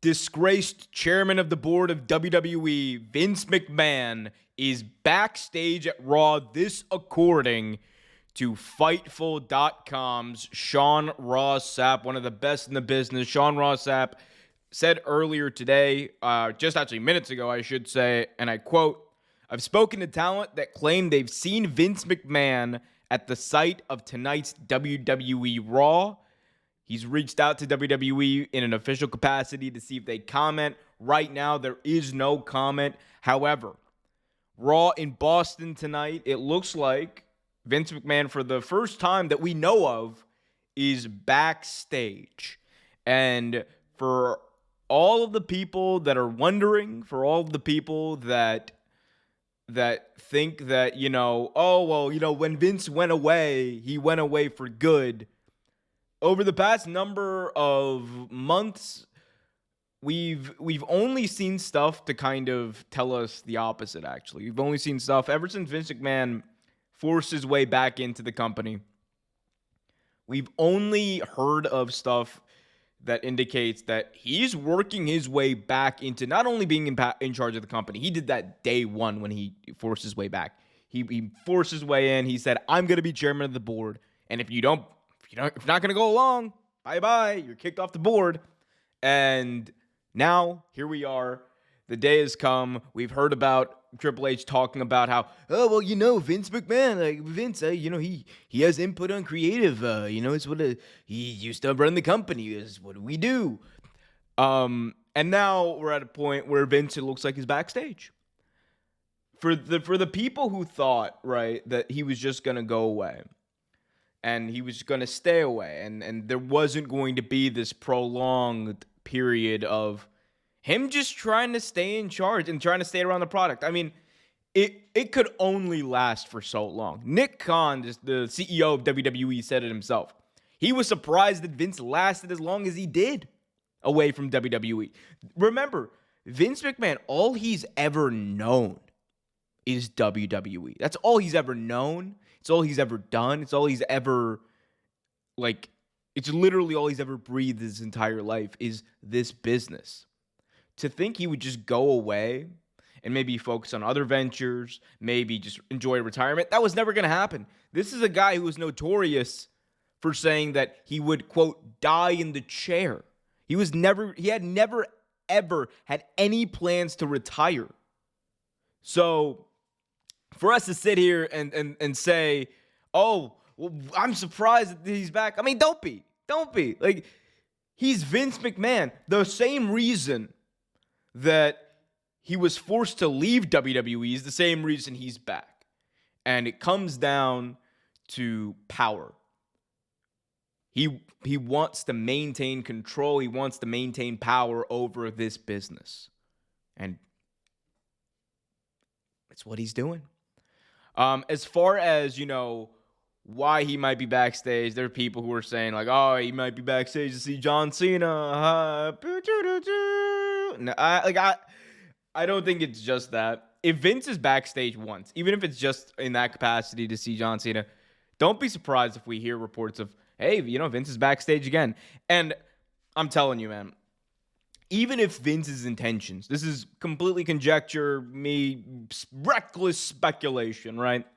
Disgraced chairman of the board of WWE, Vince McMahon, is backstage at Raw. This according to Fightful.com's Sean Ross Sapp, one of the best in the business. Sean Ross Sapp said earlier today, just actually minutes ago, I should say, and I quote, "I've spoken to talent that claim they've seen Vince McMahon at the site of tonight's WWE Raw. He's reached out to WWE in an official capacity to see if they comment. Right now, there is no comment. However, Raw in Boston tonight, it looks like Vince McMahon, for the first time that we know of, is backstage. And for all of the people that are wondering, for all of the people that think that, when Vince went away, he went away for good. Over the past number of months, we've only seen stuff to kind of tell us the opposite, actually. We've only seen stuff ever since Vince McMahon forced his way back into the company. We've only heard of stuff that indicates that he's working his way back into not only being in charge of the company. He did that day one when he forced his way back. He forced his way in. He said, "I'm going to be chairman of the board. And if you're not going to go along, bye-bye. You're kicked off the board." And now, here we are. The day has come. We've heard about Triple H talking about how, Vince McMahon, he has input on creative. It's what he used to run the company. Is what do we do? And now we're at a point where Vince, it looks like, is backstage. For the people who thought, right, that he was just going to go away and he was going to stay away and there wasn't going to be this prolonged period of him just trying to stay in charge and trying to stay around the product. I mean, it could only last for so long. Nick Khan, the CEO of WWE, said it himself. He was surprised that Vince lasted as long as he did away from WWE. Remember, Vince McMahon, all he's ever known is WWE. That's all he's ever known. It's all he's ever done. It's all he's ever, it's literally all he's ever breathed his entire life is this business. To think he would just go away and maybe focus on other ventures, maybe just enjoy retirement, that was never going to happen. This is a guy who was notorious for saying that he would, quote, die in the chair. He had never, ever had any plans to retire. So for us to sit here and say, oh, well, I'm surprised that he's back. I mean, don't be. Like, he's Vince McMahon. The same reason that he was forced to leave WWE is the same reason he's back. And it comes down to power. He wants to maintain control. He wants to maintain power over this business. And it's what he's doing. As far as, why he might be backstage, there are people who are saying, like, oh, he might be backstage to see John Cena. No, I don't think it's just that. If Vince is backstage once, even if it's just in that capacity to see John Cena, don't be surprised if we hear reports of, hey, Vince is backstage again. And I'm telling you, man, even if Vince's intentions, this is completely conjecture, me, reckless speculation, right?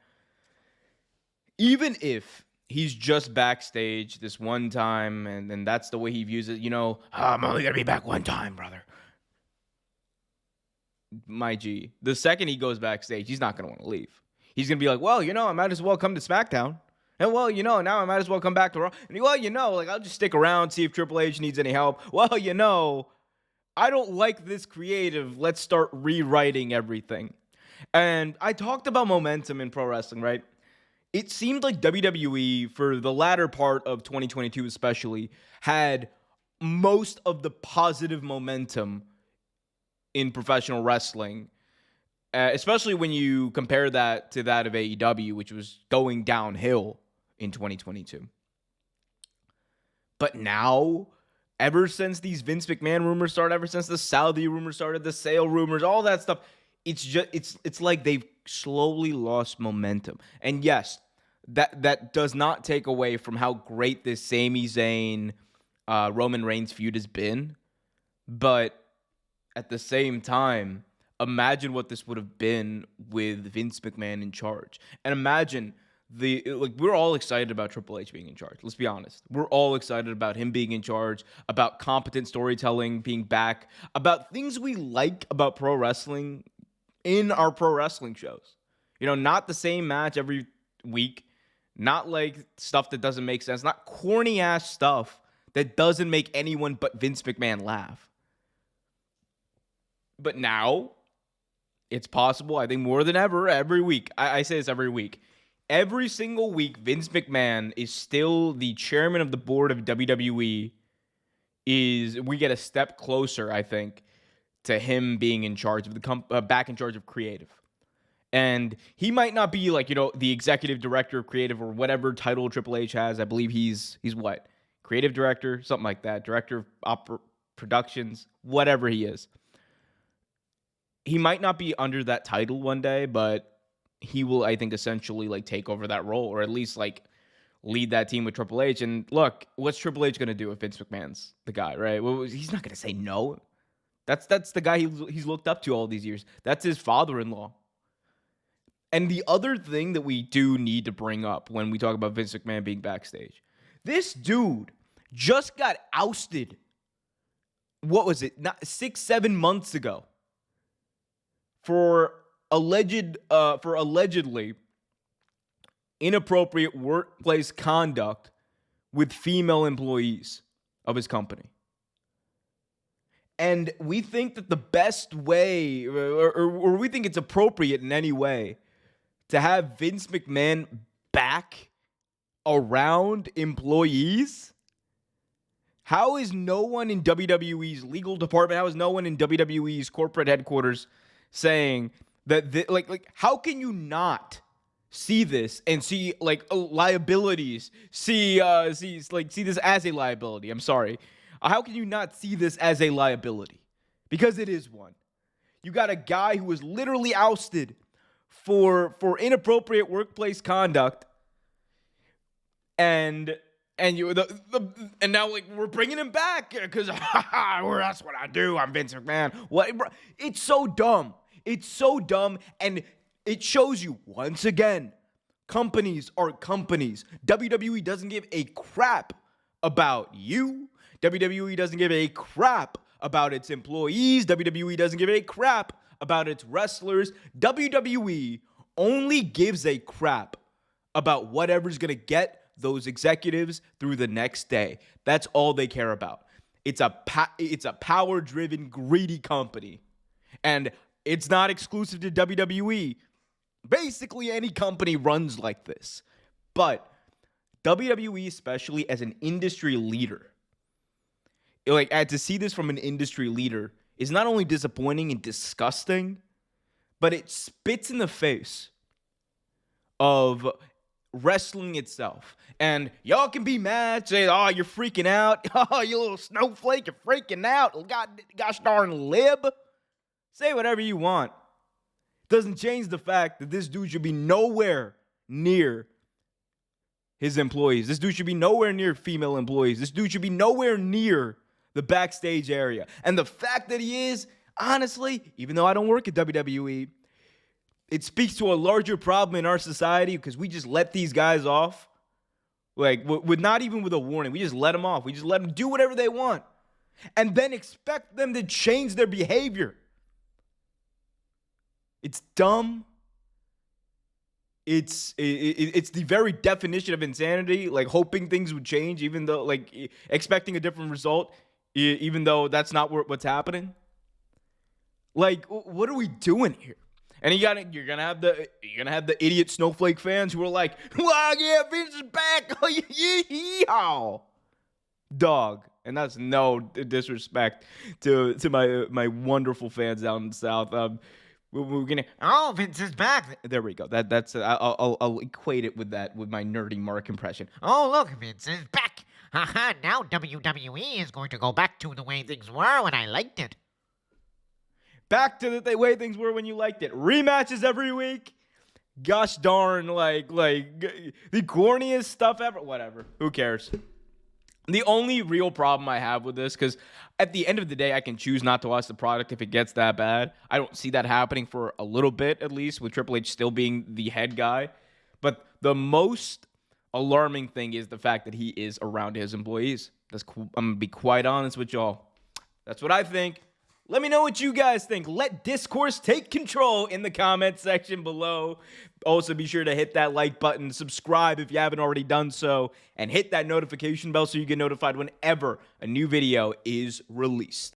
Even if he's just backstage this one time and that's the way he views it, I'm only going to be back one time, brother. My G, the second he goes backstage, he's not going to want to leave. He's going to be like, well, I might as well come to SmackDown. And, well, now I might as well come back to Raw. And, well, I'll just stick around, see if Triple H needs any help. Well, I don't like this creative. Let's start rewriting everything. And I talked about momentum in pro wrestling, right? It seemed like WWE, for the latter part of 2022 especially, had most of the positive momentum in professional wrestling, especially when you compare that to that of AEW, which was going downhill in 2022. But now, ever since these Vince McMahon rumors started, ever since the Saudi rumors started, the sale rumors, all that stuff, it's like they've slowly lost momentum. And yes, that does not take away from how great this Sami Zayn Roman Reigns feud has been. But at the same time, imagine what this would have been with Vince McMahon in charge. And imagine we're all excited about Triple H being in charge. Let's be honest. We're all excited about him being in charge, about competent storytelling being back, about things we like about pro wrestling in our pro wrestling shows. Not the same match every week, not like stuff that doesn't make sense, not corny ass stuff that doesn't make anyone but Vince McMahon laugh. But now it's possible, I think more than ever, every week. I say this every week. Every single week, Vince McMahon is still the chairman of the board of WWE. We get a step closer, I think, to him being in charge of back in charge of creative. And he might not be the executive director of creative or whatever title Triple H has. I believe he's what? Creative director, something like that. Director of productions, whatever he is. He might not be under that title one day, but he will, I think, essentially take over that role, or at least lead that team with Triple H. And look, what's Triple H going to do if Vince McMahon's the guy, right? Well, he's not going to say no. That's the guy he's looked up to all these years. That's his father-in-law. And the other thing that we do need to bring up when we talk about Vince McMahon being backstage, this dude just got ousted. What was it? 6-7 months ago. For allegedly inappropriate workplace conduct with female employees of his company. And we think that the best way, or we think it's appropriate in any way, to have Vince McMahon back around employees. How is no one in WWE's legal department, how is no one in WWE's corporate headquarters saying that, how can you not see this and see, liabilities, see this as a liability? I'm sorry. How can you not see this as a liability? Because it is one. You got a guy who was literally ousted for inappropriate workplace conduct, and now we're bringing him back because that's what I do. I'm Vince McMahon. What? Bro, it's so dumb. It's so dumb, and it shows you once again, companies are companies. WWE doesn't give a crap about you. WWE doesn't give a crap about its employees. WWE doesn't give a crap about its wrestlers. WWE only gives a crap about whatever's going to get those executives through the next day. That's all they care about. It's a power-driven, greedy company. And it's not exclusive to WWE. Basically, any company runs like this. But WWE, especially as an industry leader, to see this from an industry leader is not only disappointing and disgusting, but it spits in the face of wrestling itself. And y'all can be mad, say, oh, you're freaking out. Oh, you little snowflake, you're freaking out. Gosh darn lib. Say whatever you want. Doesn't change the fact that this dude should be nowhere near his employees. This dude should be nowhere near female employees. This dude should be nowhere near the backstage area. And the fact that he is, honestly, even though I don't work at WWE, it speaks to a larger problem in our society because we just let these guys off. With not even with a warning. We just let them off. We just let them do whatever they want. And then expect them to change their behavior. It's dumb. It's the very definition of insanity. Hoping things would change, even though expecting a different result, even though that's not what's happening. What are we doing here? And you're gonna have the idiot snowflake fans who are like, "Wow, yeah, Vince is back!" Oh, yeehaw, dog. And that's no disrespect to my wonderful fans down in the South. We're gonna, oh, Vince is back. There we go. That's I'll equate it with my nerdy Mark impression. Oh, look, Vince is back. Haha, now WWE is going to go back to the way things were when I liked it. Back to the way things were when you liked it. Rematches every week. Gosh darn, the corniest stuff ever. Whatever. Who cares? The only real problem I have with this, because at the end of the day, I can choose not to watch the product if it gets that bad. I don't see that happening for a little bit, at least, with Triple H still being the head guy. But the most alarming thing is the fact that he is around his employees. I'm going to be quite honest with y'all. That's what I think. Let me know what you guys think. Let discourse take control in the comment section below. Also, be sure to hit that like button, subscribe if you haven't already done so, and hit that notification bell so you get notified whenever a new video is released.